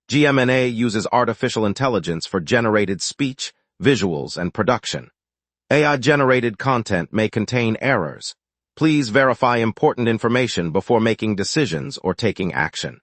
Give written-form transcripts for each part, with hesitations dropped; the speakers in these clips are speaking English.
gmna uses artificial intelligence for generated speech, visuals, and production. AI-generated content may contain errors. Please verify important information before making decisions or taking action.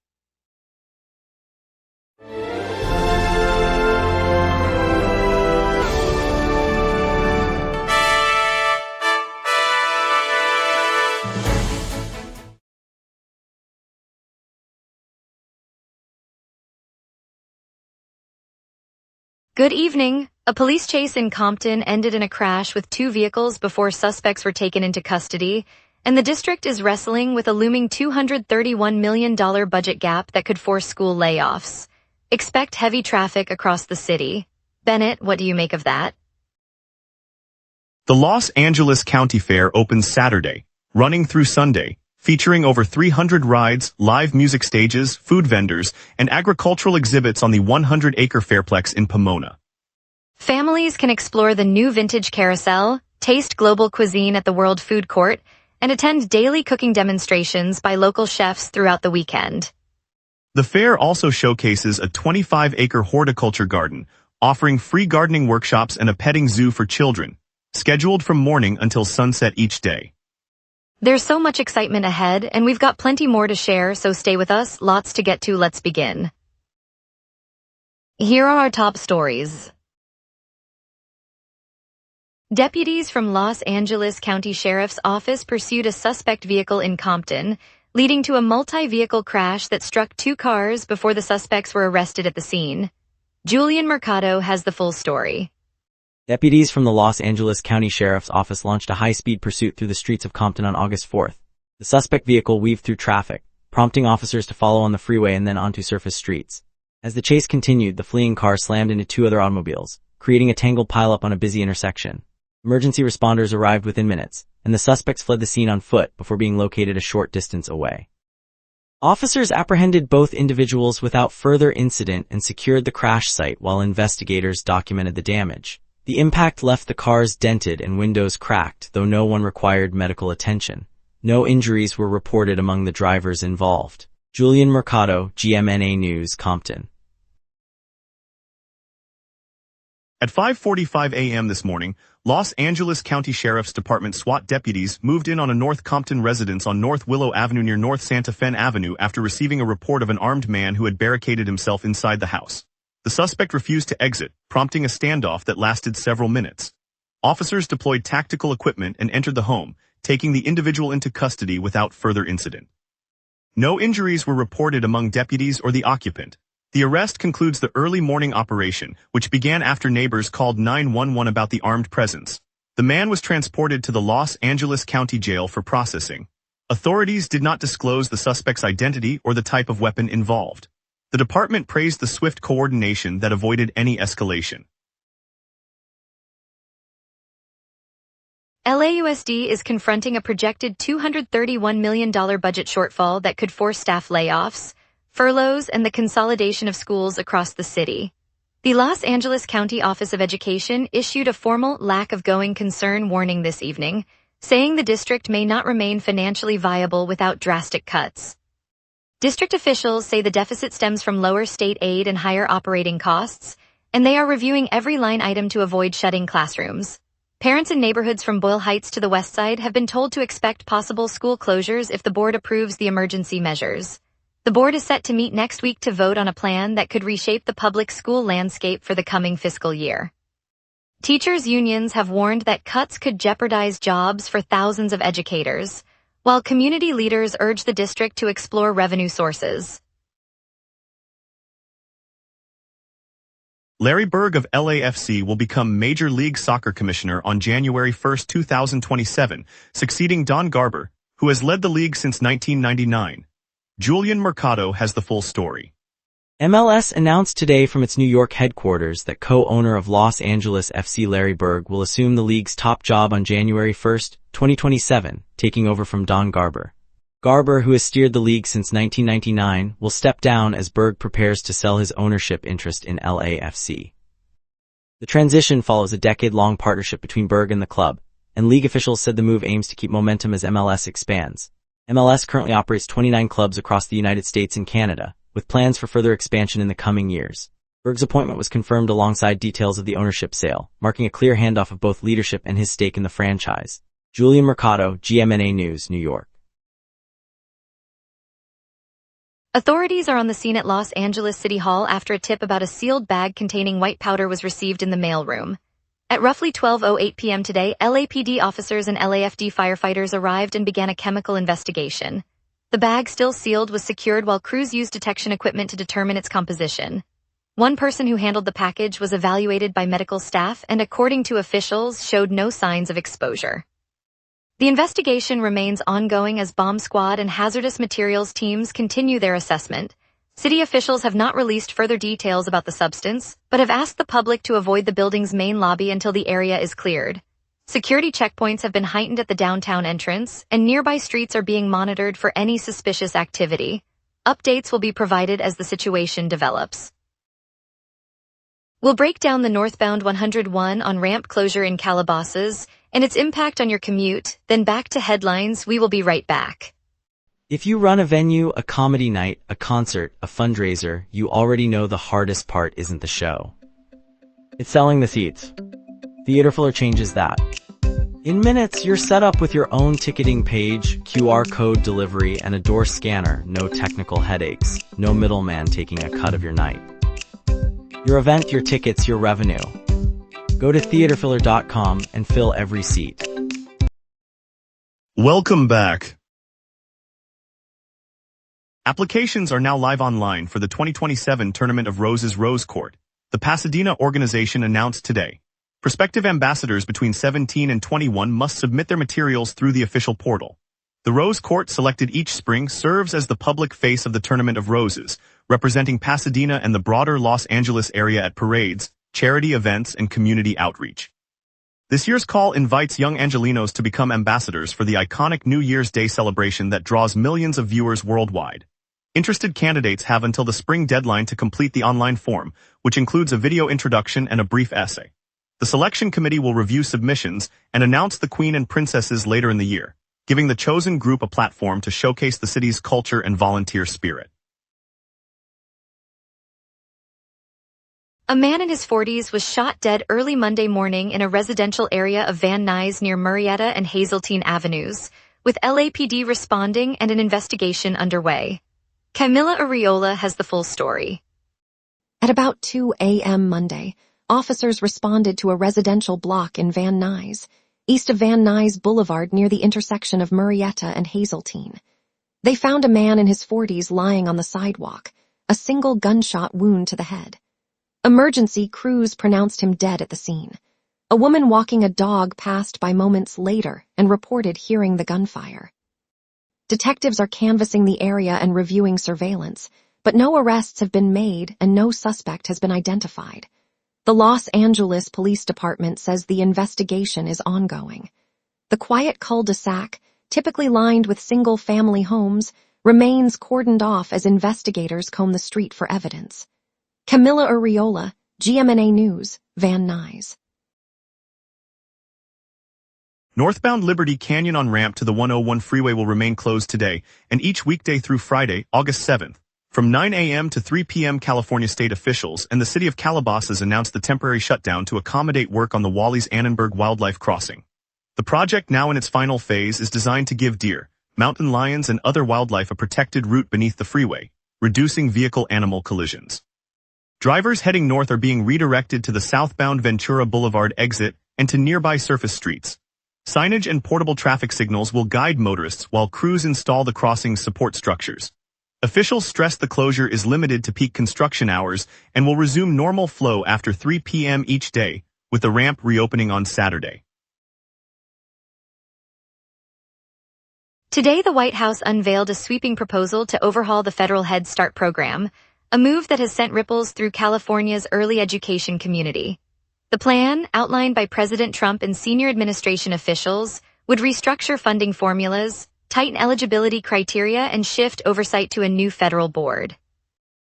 Good evening. A police chase in Compton ended in a crash with 2 vehicles before suspects were taken into custody, and the district is wrestling with a looming $231 million budget gap that could force school layoffs. Expect heavy traffic across the city. Bennett, what do you make of that? The Los Angeles County Fair opens Saturday, running through Sunday, featuring over 300 rides, live music stages, food vendors, and agricultural exhibits on the 100-acre fairplex in Pomona. Families can explore the new vintage carousel, taste global cuisine at the World Food Court, and attend daily cooking demonstrations by local chefs throughout the weekend. The fair also showcases a 25-acre horticulture garden, offering free gardening workshops and a petting zoo for children, scheduled from morning until sunset each day. There's so much excitement ahead, and we've got plenty more to share, so stay with us. Lots to get to. Let's begin. Here are our top stories. Deputies from Los Angeles County Sheriff's Office pursued a suspect vehicle in Compton, leading to a multi-vehicle crash that struck 2 cars before the suspects were arrested at the scene. Julian Mercado has the full story. Deputies from the Los Angeles County Sheriff's Office launched a high-speed pursuit through the streets of Compton on August 4th. The suspect vehicle weaved through traffic, prompting officers to follow on the freeway and then onto surface streets. As the chase continued, the fleeing car slammed into 2 other automobiles, creating a tangled pileup on a busy intersection. Emergency responders arrived within minutes, and the suspects fled the scene on foot before being located a short distance away. Officers apprehended both individuals without further incident and secured the crash site while investigators documented the damage. The impact left the cars dented and windows cracked, though no one required medical attention. No injuries were reported among the drivers involved. Julian Mercado, GMNA News, Compton. At 5:45 a.m. this morning, Los Angeles County Sheriff's Department SWAT deputies moved in on a North Compton residence on North Willow Avenue near North Santa Fe Avenue after receiving a report of an armed man who had barricaded himself inside the house. The suspect refused to exit, prompting a standoff that lasted several minutes. Officers deployed tactical equipment and entered the home, taking the individual into custody without further incident. No injuries were reported among deputies or the occupant. The arrest concludes the early morning operation, which began after neighbors called 911 about the armed presence. The man was transported to the Los Angeles County Jail for processing. Authorities did not disclose the suspect's identity or the type of weapon involved. The department praised the swift coordination that avoided any escalation. LAUSD is confronting a projected $231 million budget shortfall that could force staff layoffs, furloughs, and the consolidation of schools across the city. The Los Angeles County Office of Education issued a formal lack of going concern warning this evening, saying the district may not remain financially viable without drastic cuts. District officials say the deficit stems from lower state aid and higher operating costs, and they are reviewing every line item to avoid shutting classrooms. Parents in neighborhoods from Boyle Heights to the west side have been told to expect possible school closures if the board approves the emergency measures. The board is set to meet next week to vote on a plan that could reshape the public school landscape for the coming fiscal year. Teachers' unions have warned that cuts could jeopardize jobs for thousands of educators, while community leaders urge the district to explore revenue sources. Larry Berg of LAFC will become Major League Soccer Commissioner on January 1, 2027, succeeding Don Garber, who has led the league since 1999. Julian Mercado has the full story. MLS announced today from its New York headquarters that co-owner of Los Angeles FC Larry Berg will assume the league's top job on January 1, 2027, taking over from Don Garber. Garber, who has steered the league since 1999, will step down as Berg prepares to sell his ownership interest in LAFC. The transition follows a decade-long partnership between Berg and the club, and league officials said the move aims to keep momentum as MLS expands. MLS currently operates 29 clubs across the United States and Canada, with plans for further expansion in the coming years. Berg's appointment was confirmed alongside details of the ownership sale, marking a clear handoff of both leadership and his stake in the franchise. Julian Mercado, GMNA News, New York. Authorities are on the scene at Los Angeles City Hall after a tip about a sealed bag containing white powder was received in the mailroom. At roughly 12:08 p.m. today, LAPD officers and LAFD firefighters arrived and began a chemical investigation. The bag, still sealed, was secured while crews used detection equipment to determine its composition. One person who handled the package was evaluated by medical staff and, according to officials, showed no signs of exposure. The investigation remains ongoing as bomb squad and hazardous materials teams continue their assessment. City officials have not released further details about the substance, but have asked the public to avoid the building's main lobby until the area is cleared. Security checkpoints have been heightened at the downtown entrance, and nearby streets are being monitored for any suspicious activity. Updates will be provided as the situation develops. We'll break down the northbound 101 on-ramp closure in Calabasas and its impact on your commute, then back to headlines. We will be right back. If you run a venue, a comedy night, a concert, a fundraiser, you already know the hardest part isn't the show. It's selling the seats. Theaterfiller changes that. In minutes, you're set up with your own ticketing page, QR code delivery, and a door scanner. No technical headaches, no middleman taking a cut of your night. Your event, your tickets, your revenue. Go to theaterfiller.com and fill every seat. Welcome back. Applications are now live online for the 2027 Tournament of Roses Rose Court. The Pasadena organization announced today. Prospective ambassadors between 17 and 21 must submit their materials through the official portal. The Rose Court, selected each spring, serves as the public face of the Tournament of Roses, representing Pasadena and the broader Los Angeles area at parades, charity events, and community outreach. This year's call invites young Angelinos to become ambassadors for the iconic New Year's Day celebration that draws millions of viewers worldwide. Interested candidates have until the spring deadline to complete the online form, which includes a video introduction and a brief essay. The selection committee will review submissions and announce the Queen and Princesses later in the year, giving the chosen group a platform to showcase the city's culture and volunteer spirit. A man in his 40s was shot dead early Monday morning in a residential area of Van Nuys near Murrieta and Hazeltine Avenues, with LAPD responding and an investigation underway. Camila Arriola has the full story. At about 2 a.m. Monday, officers responded to a residential block in Van Nuys, east of Van Nuys Boulevard near the intersection of Murrieta and Hazeltine. They found a man in his 40s lying on the sidewalk, a single gunshot wound to the head. Emergency crews pronounced him dead at the scene. A woman walking a dog passed by moments later and reported hearing the gunfire. Detectives are canvassing the area and reviewing surveillance, but no arrests have been made and no suspect has been identified. The Los Angeles Police Department says the investigation is ongoing. The quiet cul-de-sac, typically lined with single-family homes, remains cordoned off as investigators comb the street for evidence. Camila Arriola, GMNA News, Van Nuys. Northbound Liberty Canyon on-ramp to the 101 freeway will remain closed today and each weekday through Friday, August 7th. From 9 a.m. to 3 p.m. California state officials and the city of Calabasas announced the temporary shutdown to accommodate work on the Wally's-Annenberg Wildlife Crossing. The project, now in its final phase, is designed to give deer, mountain lions, and other wildlife a protected route beneath the freeway, reducing vehicle-animal collisions. Drivers heading north are being redirected to the southbound Ventura Boulevard exit and to nearby surface streets. Signage and portable traffic signals will guide motorists while crews install the crossing's support structures. Officials stress the closure is limited to peak construction hours and will resume normal flow after 3 p.m. each day, with the ramp reopening on Saturday. Today, the White House unveiled a sweeping proposal to overhaul the federal Head Start program, a move that has sent ripples through California's early education community. The plan, outlined by President Trump and senior administration officials, would restructure funding formulas, tighten eligibility criteria, and shift oversight to a new federal board.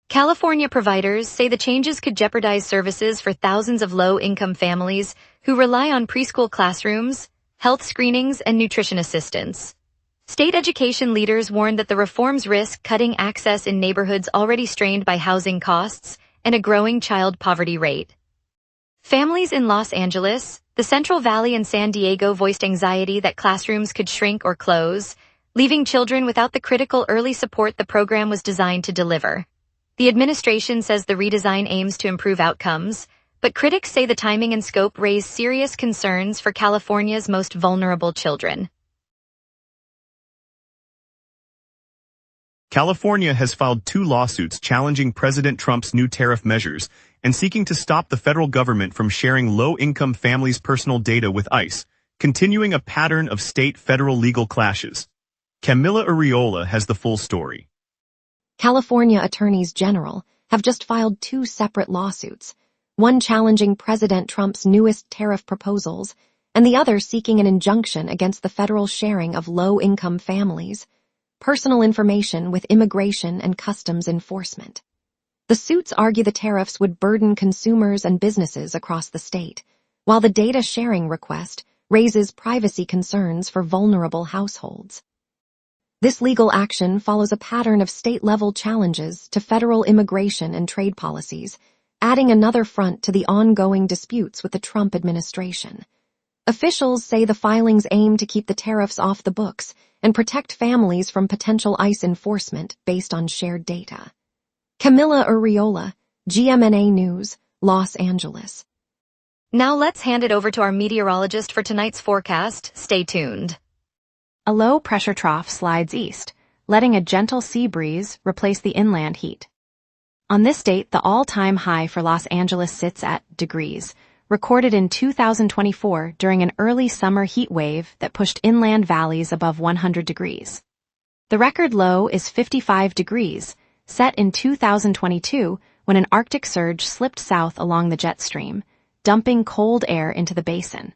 California providers say the changes could jeopardize services for thousands of low-income families who rely on preschool classrooms, health screenings, and nutrition assistance. State education leaders warned that the reforms risk cutting access in neighborhoods already strained by housing costs and a growing child poverty rate. Families in Los Angeles, the Central Valley and San Diego voiced anxiety that classrooms could shrink or close, leaving children without the critical early support the program was designed to deliver. The administration says the redesign aims to improve outcomes, but critics say the timing and scope raise serious concerns for California's most vulnerable children. California has filed 2 lawsuits challenging President Trump's new tariff measures and seeking to stop the federal government from sharing low-income families' personal data with ICE, continuing a pattern of state-federal legal clashes. Camila Arriola has the full story. California attorneys general have just filed 2 separate lawsuits, one challenging President Trump's newest tariff proposals, and the other seeking an injunction against the federal sharing of low-income families' personal information with immigration and customs enforcement. The suits argue the tariffs would burden consumers and businesses across the state, while the data sharing request raises privacy concerns for vulnerable households. This legal action follows a pattern of state-level challenges to federal immigration and trade policies, adding another front to the ongoing disputes with the Trump administration. Officials say the filings aim to keep the tariffs off the books and protect families from potential ICE enforcement based on shared data. Camila Arriola, GMNA News, Los Angeles. Now let's hand it over to our meteorologist for tonight's forecast. Stay tuned. A low-pressure trough slides east, letting a gentle sea breeze replace the inland heat. On this date, the all-time high for Los Angeles sits at degrees, recorded in 2024 during an early summer heat wave that pushed inland valleys above 100 degrees. The record low is 55 degrees, set in 2022 when an Arctic surge slipped south along the jet stream, dumping cold air into the basin.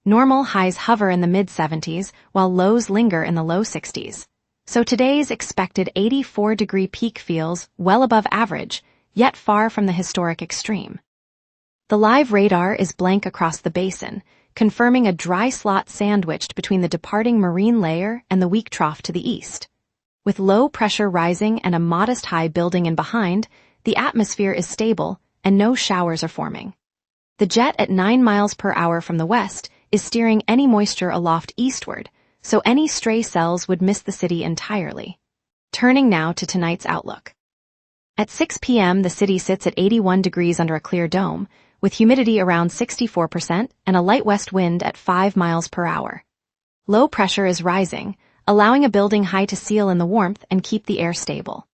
Normal highs hover in the mid-70s while lows linger in the low 60s. So today's expected 84-degree peak feels well above average, yet far from the historic extreme. The live radar is blank across the basin, confirming a dry slot sandwiched between the departing marine layer and the weak trough to the east. With low pressure rising and a modest high building in behind, the atmosphere is stable and no showers are forming. The jet at 9 miles per hour from the west is steering any moisture aloft eastward, so any stray cells would miss the city entirely. Turning now to tonight's outlook. At 6 p.m., the city sits at 81 degrees under a clear dome, with humidity around 64% and a light west wind at 5 miles per hour. Low pressure is rising, allowing a building high to seal in the warmth and keep the air stable.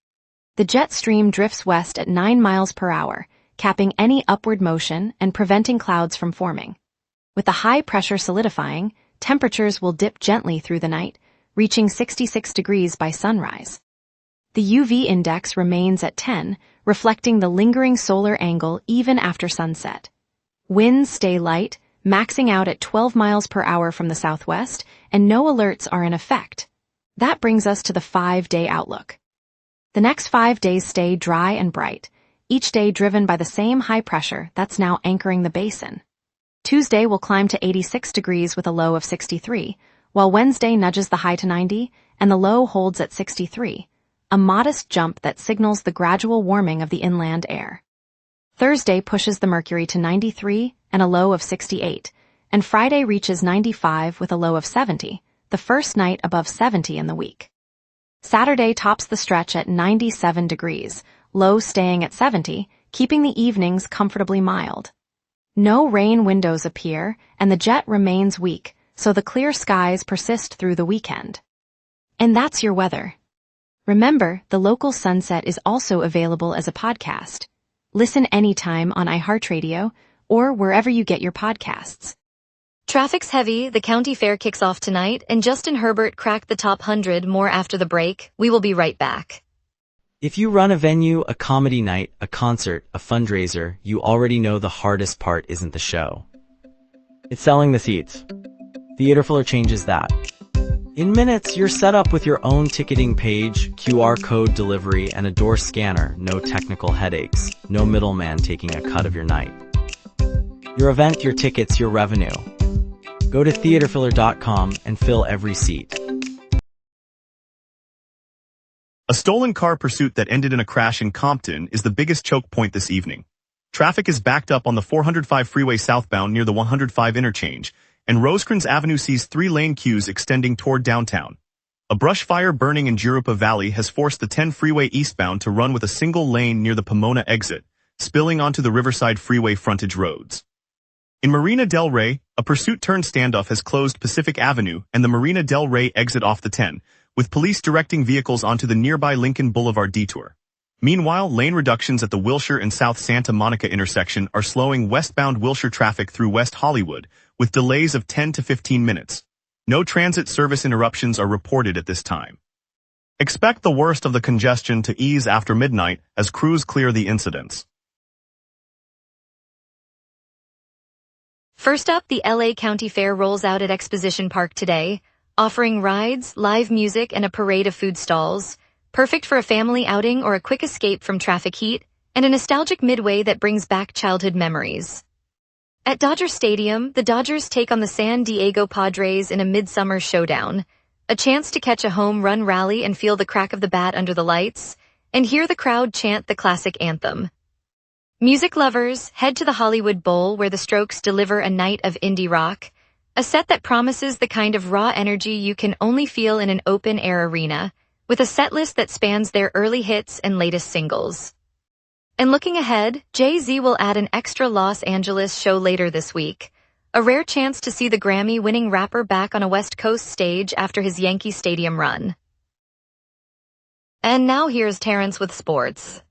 The jet stream drifts west at 9 miles per hour, capping any upward motion and preventing clouds from forming. With the high pressure solidifying, temperatures will dip gently through the night, reaching 66 degrees by sunrise. The UV index remains at 10, reflecting the lingering solar angle even after sunset. Winds stay light, maxing out at 12 miles per hour from the southwest, and no alerts are in effect. That brings us to the 5-day outlook. The next 5 days stay dry and bright, each day driven by the same high pressure that's now anchoring the basin. Tuesday will climb to 86 degrees with a low of 63, while Wednesday nudges the high to 90 and the low holds at 63, a modest jump that signals the gradual warming of the inland air. Thursday pushes the mercury to 93 and a low of 68, and Friday reaches 95 with a low of 70, the first night above 70 in the week. Saturday tops the stretch at 97 degrees, low staying at 70, keeping the evenings comfortably mild. No rain windows appear, and the jet remains weak, so the clear skies persist through the weekend. And that's your weather. Remember, the local sunset is also available as a podcast. Listen anytime on iHeartRadio or wherever you get your podcasts. Traffic's heavy, the county fair kicks off tonight, and Justin Herbert cracked the top 100 more after the break. We will be right back. If you run a venue, a comedy night, a concert, a fundraiser, you already know the hardest part isn't the show. It's selling the seats. Theaterfiller changes that. In minutes, you're set up with your own ticketing page, QR code delivery, and a door scanner. No technical headaches, no middleman taking a cut of your night. Your event, your tickets, your revenue. Go to theaterfiller.com and fill every seat. A stolen car pursuit that ended in a crash in Compton is the biggest choke point this evening. Traffic is backed up on the 405 freeway southbound near the 105 interchange, and Rosecrans Avenue sees 3-lane queues extending toward downtown. A brush fire burning in Jurupa Valley has forced the 10 freeway eastbound to run with a single lane near the Pomona exit, spilling onto the Riverside Freeway frontage roads. In Marina del Rey, a pursuit-turned standoff has closed Pacific Avenue and the Marina del Rey exit off the 10, with police directing vehicles onto the nearby Lincoln Boulevard detour. Meanwhile, lane reductions at the Wilshire and South Santa Monica intersection are slowing westbound Wilshire traffic through West Hollywood, with delays of 10 to 15 minutes. No transit service interruptions are reported at this time. Expect the worst of the congestion to ease after midnight as crews clear the incidents. First up, the LA County Fair rolls out at Exposition Park today, offering rides, live music, and a parade of food stalls, perfect for a family outing or a quick escape from traffic heat, and a nostalgic midway that brings back childhood memories. At Dodger Stadium, the Dodgers take on the San Diego Padres in a midsummer showdown, a chance to catch a home run rally and feel the crack of the bat under the lights, and hear the crowd chant the classic anthem. Music lovers, head to the Hollywood Bowl where the Strokes deliver a night of indie rock, a set that promises the kind of raw energy you can only feel in an open-air arena, with a setlist that spans their early hits and latest singles. And looking ahead, Jay-Z will add an extra Los Angeles show later this week, a rare chance to see the Grammy-winning rapper back on a West Coast stage after his Yankee Stadium run. And now here's Terrence with sports.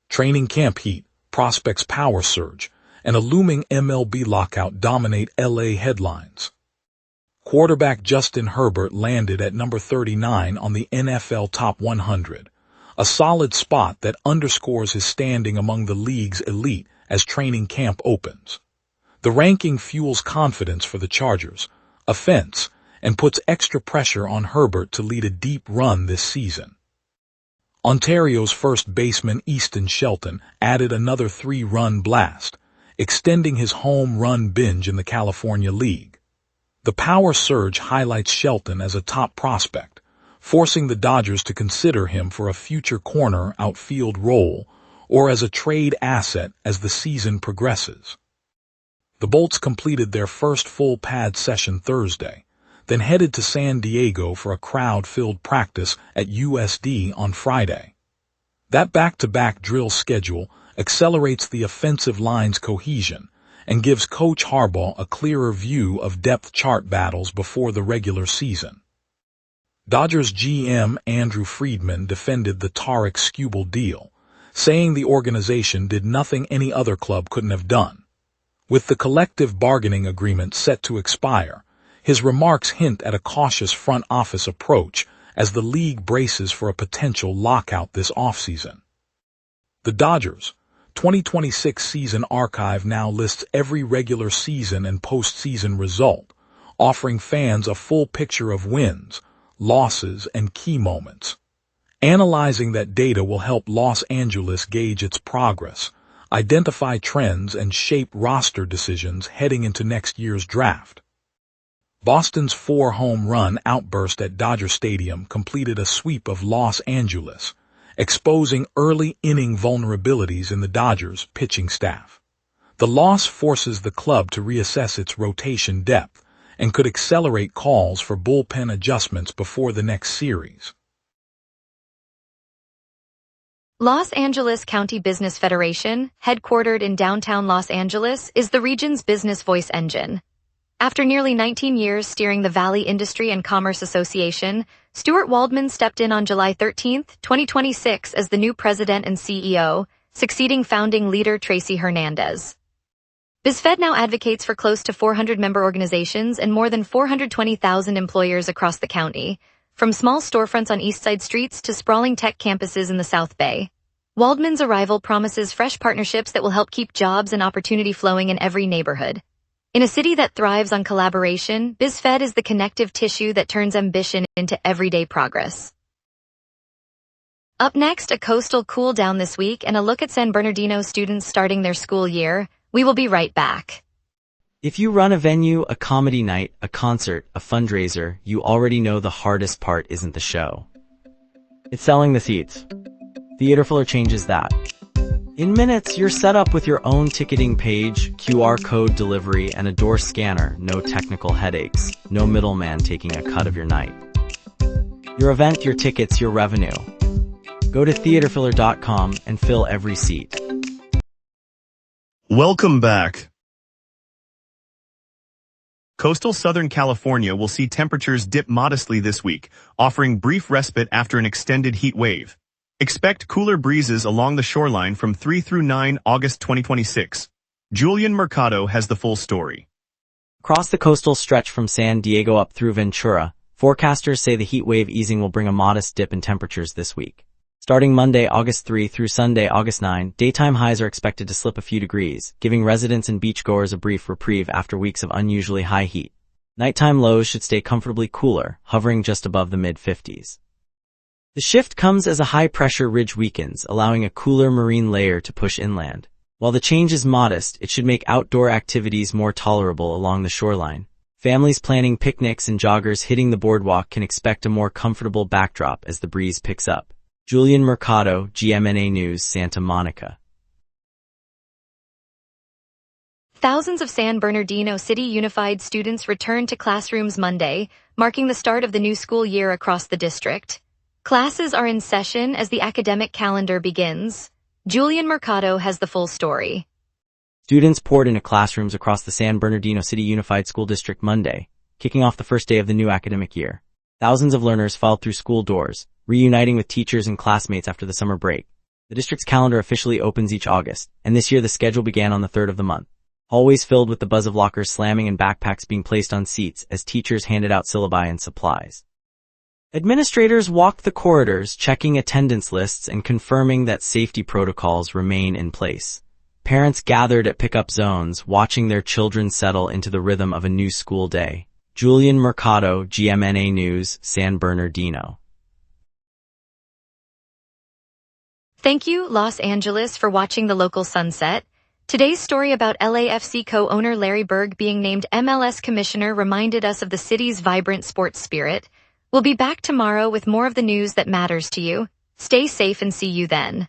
Training camp heat, prospects power surge, and a looming MLB lockout dominate LA headlines. Quarterback Justin Herbert landed at number 39 on the NFL Top 100, a solid spot that underscores his standing among the league's elite as training camp opens. The ranking fuels confidence for the Chargers, offense, and puts extra pressure on Herbert to lead a deep run this season. Ontario's first baseman Easton Shelton added another 3-run blast, extending his home run binge in the California League. The power surge highlights Shelton as a top prospect, forcing the Dodgers to consider him for a future corner outfield role or as a trade asset as the season progresses. The Bolts completed their first full pad session Thursday, then headed to San Diego for a crowd-filled practice at USD on Friday. That back-to-back drill schedule accelerates the offensive line's cohesion and gives Coach Harbaugh a clearer view of depth chart battles before the regular season. Dodgers GM Andrew Friedman defended the Tarek Skubal deal, saying the organization did nothing any other club couldn't have done. With the collective bargaining agreement set to expire, his remarks hint at a cautious front office approach as the league braces for a potential lockout this offseason. The Dodgers' 2026 season archive now lists every regular season and postseason result, offering fans a full picture of wins, losses, and key moments. Analyzing that data will help Los Angeles gauge its progress, identify trends, and shape roster decisions heading into next year's draft. Boston's 4-home run outburst at Dodger Stadium completed a sweep of Los Angeles, exposing early inning vulnerabilities in the Dodgers' pitching staff. The loss forces the club to reassess its rotation depth and could accelerate calls for bullpen adjustments before the next series. Los Angeles County Business Federation, headquartered in downtown Los Angeles, is the region's business voice engine. After nearly 19 years steering the Valley Industry and Commerce Association, Stuart Waldman stepped in on July 13, 2026 as the new president and CEO, succeeding founding leader Tracy Hernandez. BizFed now advocates for close to 400 member organizations and more than 420,000 employers across the county, from small storefronts on East Side streets to sprawling tech campuses in the South Bay. Waldman's arrival promises fresh partnerships that will help keep jobs and opportunity flowing in every neighborhood. In a city that thrives on collaboration, BizFed is the connective tissue that turns ambition into everyday progress. Up next, a coastal cool down this week and a look at San Bernardino students starting their school year. We will be right back. If you run a venue, a comedy night, a concert, a fundraiser, you already know the hardest part isn't the show. It's selling the seats. Theater Filler changes that. In minutes, you're set up with your own ticketing page, QR code delivery, and a door scanner. No technical headaches. No middleman taking a cut of your night. Your event, your tickets, your revenue. Go to theaterfiller.com and fill every seat. Welcome back. Coastal Southern California will see temperatures dip modestly this week, offering brief respite after an extended heat wave. Expect cooler breezes along the shoreline from 3 through 9 August 2026. Julian Mercado has the full story. Across the coastal stretch from San Diego up through Ventura, forecasters say the heat wave easing will bring a modest dip in temperatures this week. Starting Monday, August 3 through Sunday, August 9, daytime highs are expected to slip a few degrees, giving residents and beachgoers a brief reprieve after weeks of unusually high heat. Nighttime lows should stay comfortably cooler, hovering just above the mid-50s. The shift comes as a high-pressure ridge weakens, allowing a cooler marine layer to push inland. While the change is modest, it should make outdoor activities more tolerable along the shoreline. Families planning picnics and joggers hitting the boardwalk can expect a more comfortable backdrop as the breeze picks up. Julian Mercado, GMNA News, Santa Monica. Thousands of San Bernardino City Unified students returned to classrooms Monday, marking the start of the new school year across the district. Classes are in session as the academic calendar begins. Julian Mercado has the full story. Students poured into classrooms across the San Bernardino City Unified School District Monday, kicking off the first day of the new academic year. Thousands of learners filed through school doors, reuniting with teachers and classmates after the summer break. The district's calendar officially opens each August, and this year the schedule began on the 3rd of the month. Hallways filled with the buzz of lockers slamming and backpacks being placed on seats as teachers handed out syllabi and supplies. Administrators walked the corridors, checking attendance lists and confirming that safety protocols remain in place. Parents gathered at pickup zones, watching their children settle into the rhythm of a new school day. Julian Mercado, GMNA News, San Bernardino. Thank you, Los Angeles, for watching the local sunset. Today's story about LAFC co-owner Larry Berg being named MLS commissioner reminded us of the city's vibrant sports spirit. We'll be back tomorrow with more of the news that matters to you. Stay safe and see you then.